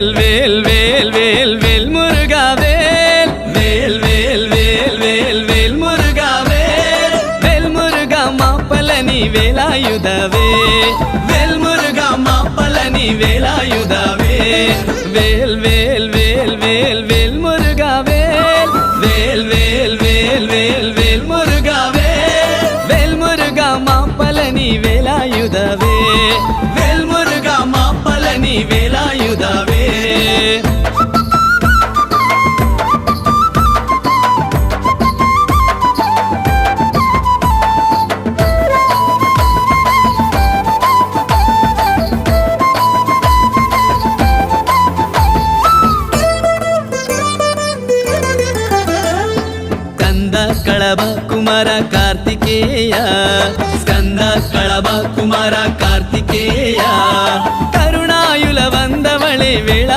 வேல் வேல் வேல் வேல் முருகா வேல் வேல் வேல் வேல் வேல் வேல் முருகா வேல் வேல் முருகா மாப்பலனி வேலாயுதவே வேல் முருகா மாப்பலனி வேலாயுதவே வேல் வேல் வேல் வேல் வேல் முருகா வேல் வேல் வேல் வேல் வேல் வேல் முருகா வேல் வேல் முருகா மாப்பலனி வேலாயுதவே வேல் முருகா மாப்பலனி வேலாயுதவே కళభ కుమార కార్తికేయ స్కంద కళభ కుమార కార్తికేయ కరుణాయుల వందవళే వేళ